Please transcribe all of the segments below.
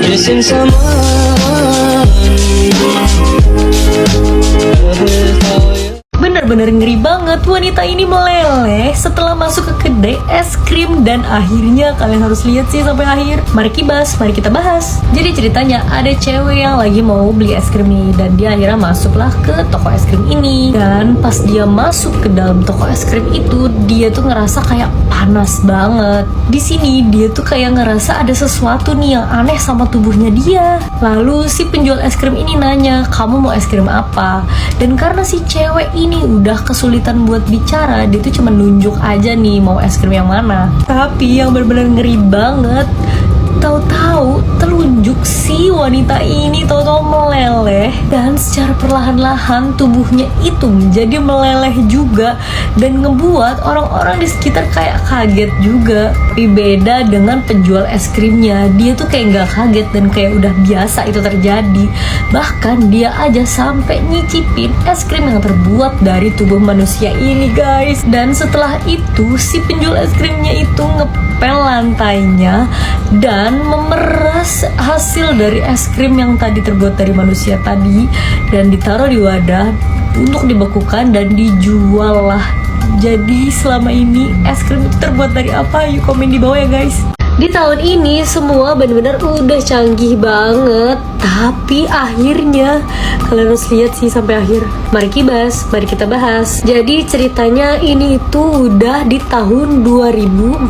missing someone. Bener-bener ngeri banget, wanita ini meleleh setelah masuk ke kedai es krim. Dan akhirnya kalian harus lihat sih sampai akhir. Mari kibas, mari kita bahas. Jadi ceritanya ada cewek yang lagi mau beli es krim nih, dan dia akhirnya masuklah ke toko es krim ini. Dan pas dia masuk ke dalam toko es krim itu, dia tuh ngerasa kayak panas banget. Di sini dia tuh kayak ngerasa ada sesuatu nih yang aneh sama tubuhnya dia. Lalu si penjual es krim ini nanya, kamu mau es krim apa? Dan karena si cewek ini udah kesulitan buat bicara, dia tuh cuma nunjuk aja nih mau es krim yang mana. Tapi yang benar-benar ngeri banget, tahu-tahu telunjuk si wanita ini tahu-tahu meleleh, dan secara perlahan-lahan tubuhnya itu menjadi meleleh juga, dan ngebuat orang-orang di sekitar kayak kaget juga. Tapi beda dengan penjual es krimnya, dia tuh kayak nggak kaget dan kayak udah biasa itu terjadi. Bahkan dia aja sampai nyicipin es krim yang terbuat dari tubuh manusia ini, guys. Dan setelah itu si penjual es krimnya itu ngepel lantainya dan memeras hasil dari es krim yang tadi terbuat dari manusia tadi, dan ditaruh di wadah untuk dibekukan dan dijual lah. Jadi selama ini es krim itu terbuat dari apa? Yuk komen di bawah ya guys. Di tahun ini semua benar-benar udah canggih banget, tapi akhirnya kalian harus lihat sih sampai akhir. Mari kibas, mari kita bahas. Jadi ceritanya ini itu udah di tahun 2040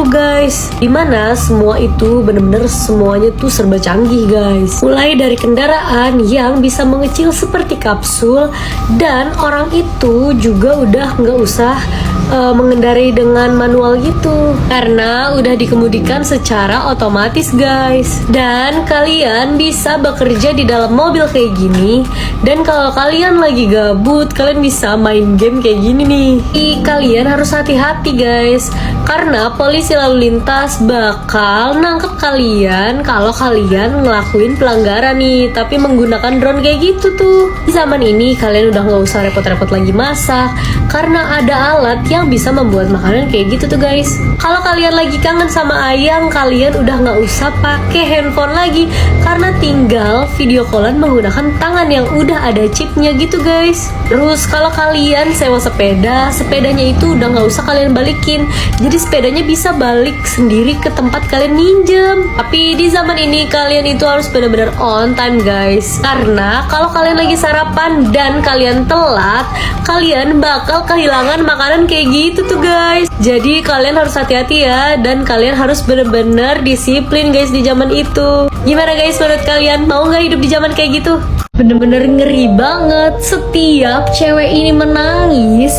guys, dimana semua itu benar-benar semuanya tuh serba canggih guys. Mulai dari kendaraan yang bisa mengecil seperti kapsul, dan orang itu juga udah nggak usah mengendarai dengan manual gitu, karena udah dikemudikan secara otomatis guys. Dan kalian bisa bekerja di dalam mobil kayak gini, dan kalau kalian lagi gabut kalian bisa main game kayak gini nih. Kalian harus hati-hati guys, karena polisi lalu lintas bakal nangkep kalian kalau kalian ngelakuin pelanggaran nih, tapi menggunakan drone kayak gitu tuh. Di zaman ini kalian udah nggak usah repot-repot lagi masak, karena ada alat yang bisa membuat makanan kayak gitu tuh guys. Kalau kalian lagi kangen sama ayang, kalian udah nggak usah pakai handphone lagi, karena tinggal video callan menggunakan tangan yang udah ada chipnya gitu guys. Terus kalau kalian sewa sepeda, sepedanya itu udah nggak usah kalian balikin, jadi sepedanya bisa balik sendiri ke tempat kalian minjem. Tapi di zaman ini kalian itu harus benar-benar on time guys, karena kalau kalian lagi sarapan dan kalian telat, kalian bakal kehilangan makanan kayak gitu tuh guys. Jadi kalian harus hati-hati ya, dan kalian harus bener-bener disiplin guys di zaman itu. Gimana guys menurut kalian, mau nggak hidup di zaman kayak gitu? Bener-bener ngeri banget. Setiap cewek ini menangis,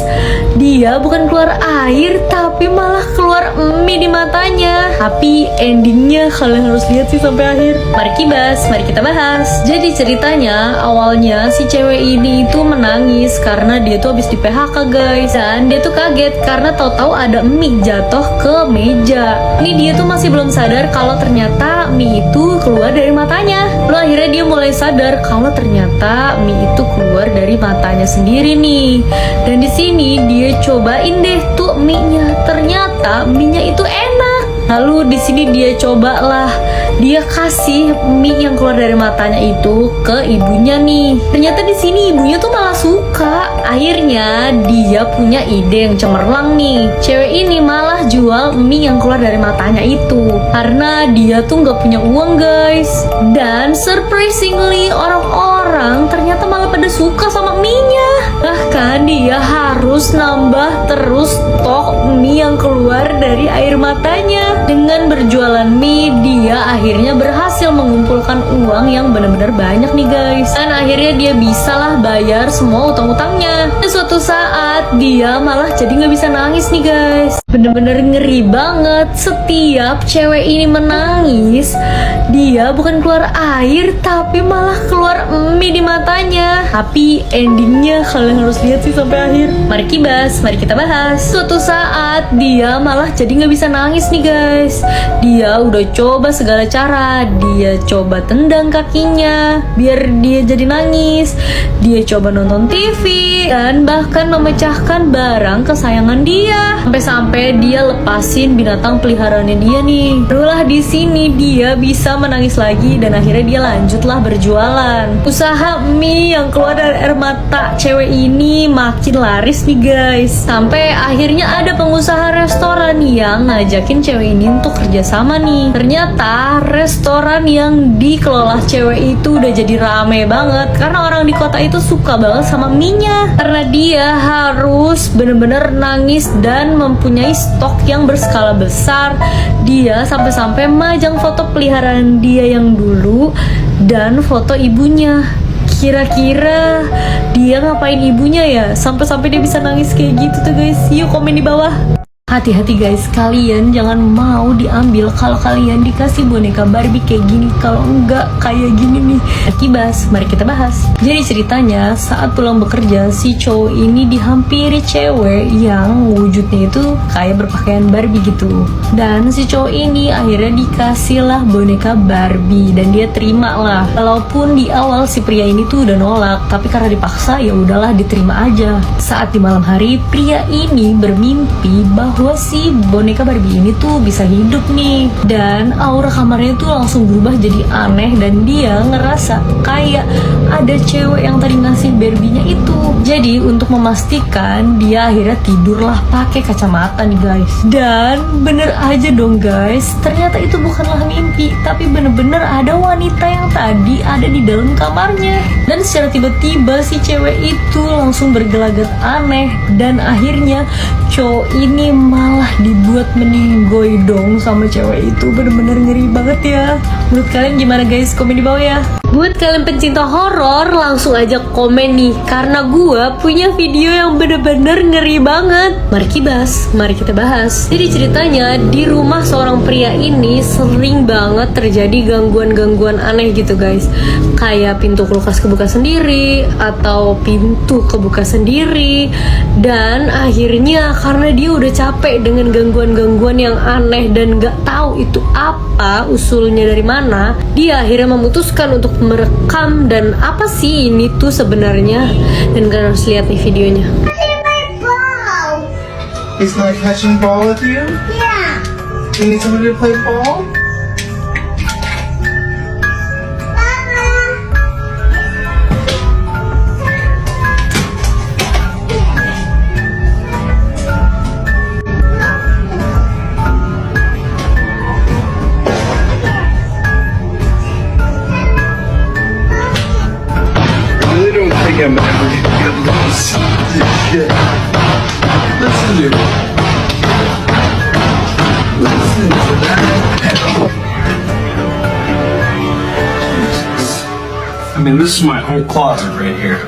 dia bukan keluar air tapi malah keluar mie di matanya. Tapi endingnya kalian harus lihat sih sampai akhir. Mari kibas, mari kita bahas. Jadi ceritanya awalnya si cewek ini itu menangis karena dia tuh habis di PHK guys, dan dia tuh kaget karena tahu-tahu ada mie jatuh ke meja. Ini dia tuh masih belum sadar kalau ternyata mie itu keluar dari matanya. Lalu akhirnya dia mulai sadar kalau ternyata mie itu keluar dari matanya sendiri nih. Dan di sini dia cobain deh tuh mie-nya. Ternyata mie-nya itu enak. Lalu di sini dia cobalah, dia kasih mie yang keluar dari matanya itu ke ibunya nih. Ternyata di sini ibunya tuh malah suka. Akhirnya dia punya ide yang cemerlang nih. Cewek ini malah jual mie yang keluar dari matanya itu, karena dia tuh nggak punya uang guys. Dan surprisingly orang-orang ternyata malah pada suka sama mie-nya. Bahkan dia harus nambah terus stok mie yang keluar dari air matanya. Dengan berjualan mie, dia akhirnya berhasil mengumpulkan uang yang benar-benar banyak nih guys. Dan akhirnya dia bisalah bayar semua utang-utangnya. Dan suatu saat dia malah jadi nggak bisa nangis nih guys. Bener-bener ngeri banget. Setiap cewek ini menangis, dia bukan keluar air tapi malah keluar mie di matanya. Tapi endingnya kalian harus lihat sih sampai akhir. Mari kibas, mari kita bahas. Suatu saat dia malah jadi nggak bisa nangis nih guys. Dia udah coba segala cara, dia coba tendang kakinya biar dia jadi nangis. Dia coba nonton TV dan bahkan memecahkan barang kesayangan dia. Sampai-sampai dia lepasin binatang peliharaannya dia nih. Barulah di sini dia bisa menangis lagi dan akhirnya dia lanjutlah berjualan. Usaha mie yang keluar dari air mata cewek ini makin laris nih guys. Sampai akhirnya ada pengusaha restoran yang ngajakin cewek ini untuk kerjasama nih. Ternyata restoran yang dikelola cewek itu udah jadi rame banget karena orang di kota itu suka banget sama mie-nya. Karena dia harus bener-bener nangis dan mempunyai stok yang berskala besar. Dia sampai-sampai majang foto peliharaan dia yang dulu dan foto ibunya. Kira-kira dia ngapain ibunya ya? Sampai-sampai dia bisa nangis kayak gitu tuh guys. Yuk komen di bawah. Hati-hati guys, kalian jangan mau diambil kalau kalian dikasih boneka Barbie kayak gini. Kalau enggak kayak gini nih. Kibas, mari kita bahas. Jadi ceritanya saat pulang bekerja, si cowok ini dihampiri cewek yang wujudnya itu kayak berpakaian Barbie gitu. Dan si cowok ini akhirnya dikasih lah boneka Barbie dan dia terima lah. Walaupun di awal si pria ini tuh udah nolak, tapi karena dipaksa ya udahlah diterima aja. Saat di malam hari, pria ini bermimpi bahwa si boneka Barbie ini tuh bisa hidup nih. Dan aura kamarnya tuh langsung berubah jadi aneh dan dia ngerasa kayak ada cewek yang tadi ngasih Barbie-nya itu. Jadi untuk memastikan dia akhirnya tidurlah pakai kacamata nih guys. Dan bener aja dong guys, ternyata itu bukanlah mimpi, tapi bener-bener ada wanita yang tadi ada di dalam kamarnya. Dan secara tiba-tiba si cewek itu langsung bergelagat aneh dan akhirnya cowok ini malah dibuat meninggoy dong sama cewek itu. Bener-bener ngeri banget ya. Menurut kalian gimana guys? Komen di bawah ya. Buat kalian pencinta horor langsung aja komen nih, karena gua punya video yang bener-bener ngeri banget. Mari kibas, mari kita bahas. Jadi ceritanya di rumah seorang pria ini sering banget terjadi gangguan-gangguan aneh gitu guys. Kayak pintu kulkas kebuka sendiri atau pintu kebuka sendiri. Dan akhirnya karena dia udah capek dengan gangguan-gangguan yang aneh dan gak tahu itu apa usulnya dari mana, dia akhirnya memutuskan untuk merekam. Dan apa sih ini tuh sebenarnya, dan kalian harus lihat nih videonya. Is my catching ball with you? Yeah. You need somebody to play ball? I really don't think I'm ever gonna get lost this shit. Listen to me. Listen to that pedal. Jesus. I mean, this is my whole closet right here.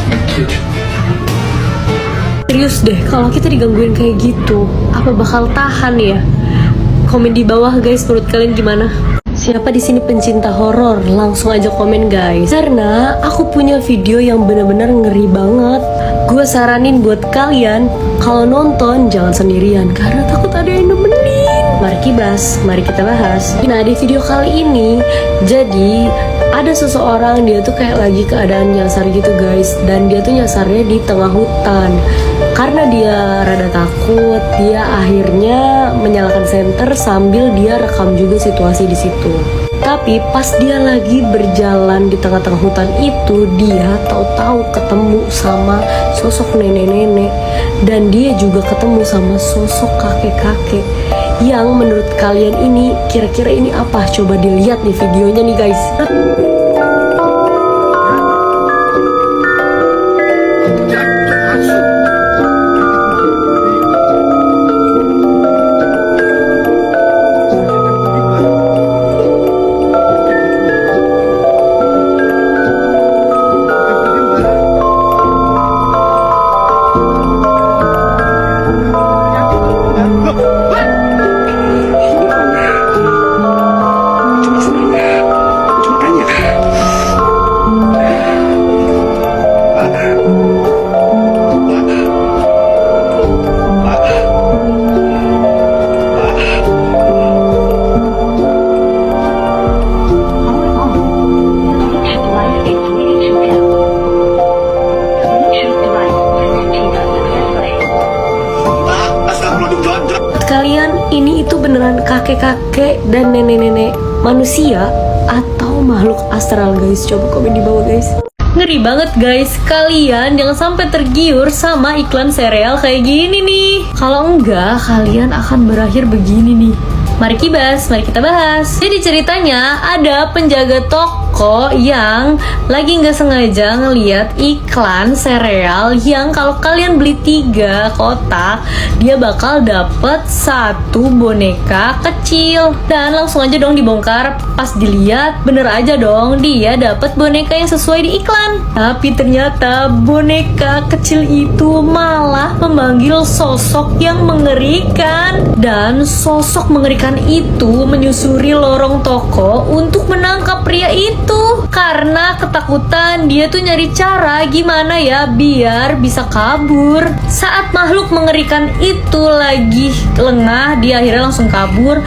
My kitchen. Serius deh, kalau kita digangguin kayak gitu, apa bakal tahan ya? Komen di bawah guys, menurut kalian gimana? Siapa di sini pencinta horor? Langsung aja komen guys. Karena aku punya video yang benar-benar ngeri banget. Gue saranin buat kalian kalau nonton jangan sendirian karena takut ada yang nemenin. Mari kibas, mari kita bahas. Nah di video kali ini, jadi ada seseorang dia tuh kayak lagi keadaan nyasar gitu guys. Dan dia tuh nyasarnya di tengah hutan. Karena dia rada takut, dia akhirnya menyalakan senter sambil dia rekam juga situasi di situ. Tapi pas dia lagi berjalan di tengah-tengah hutan itu, dia tahu-tahu ketemu sama sosok nenek-nenek. Dan dia juga ketemu sama sosok kakek-kakek. Yang menurut kalian ini, kira-kira ini apa? Coba dilihat nih videonya nih guys. ini itu beneran kakek-kakek dan nenek-nenek manusia atau makhluk astral guys? Coba komen di bawah guys. Ngeri banget guys, kalian jangan sampai tergiur sama iklan sereal kayak gini nih. Kalau enggak, kalian akan berakhir begini nih. Mari kibas, mari kita bahas. Jadi ceritanya ada penjaga toko yang lagi nggak sengaja ngeliat iklan sereal yang kalau kalian beli 3 kotak, dia bakal dapet 1 boneka kecil. Dan langsung aja dong dibongkar, pas dilihat bener aja dong dia dapet boneka yang sesuai di iklan. Tapi ternyata boneka kecil itu malah memanggil sosok yang mengerikan. Dan sosok mengerikan itu menyusuri lorong toko untuk menangkap pria itu. Karena ketakutan, dia tuh nyari cara gimana ya biar bisa kabur. Saat makhluk mengerikan itu lagi lengah, dia akhirnya langsung kabur.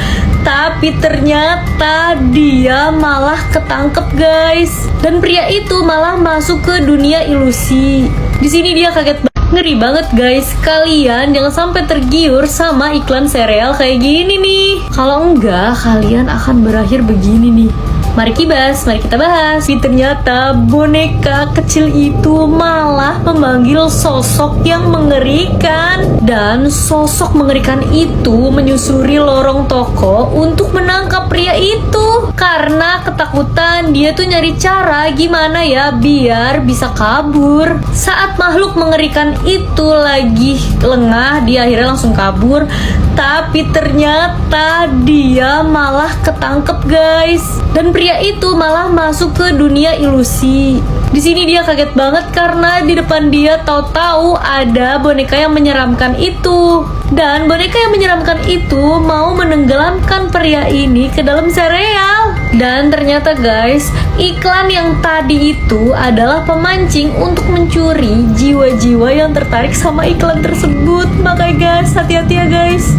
Tapi ternyata dia malah ketangkep guys. Dan pria itu malah masuk ke dunia ilusi. Di sini dia kaget banget. Ngeri banget guys, kalian jangan sampai tergiur sama iklan sereal kayak gini nih. Kalau enggak, kalian akan berakhir begini nih. Mari kibas, mari kita bahas. Tapi ternyata boneka kecil itu malah memanggil sosok yang mengerikan. Dan sosok mengerikan itu menyusuri lorong toko untuk menangkap pria itu. Karena ketakutan, dia tuh nyari cara gimana ya biar bisa kabur. Saat makhluk mengerikan itu lagi lengah, dia akhirnya langsung kabur. Tapi ternyata dia malah ketangkep guys. Dan pria itu malah masuk ke dunia ilusi. Di sini dia kaget banget karena di depan dia tahu-tahu ada boneka yang menyeramkan itu. Dan boneka yang menyeramkan itu mau menenggelamkan pria ini ke dalam sereal. Dan ternyata guys, iklan yang tadi itu adalah pemancing untuk mencuri jiwa-jiwa yang tertarik sama iklan tersebut. Makanya guys, hati-hati ya guys.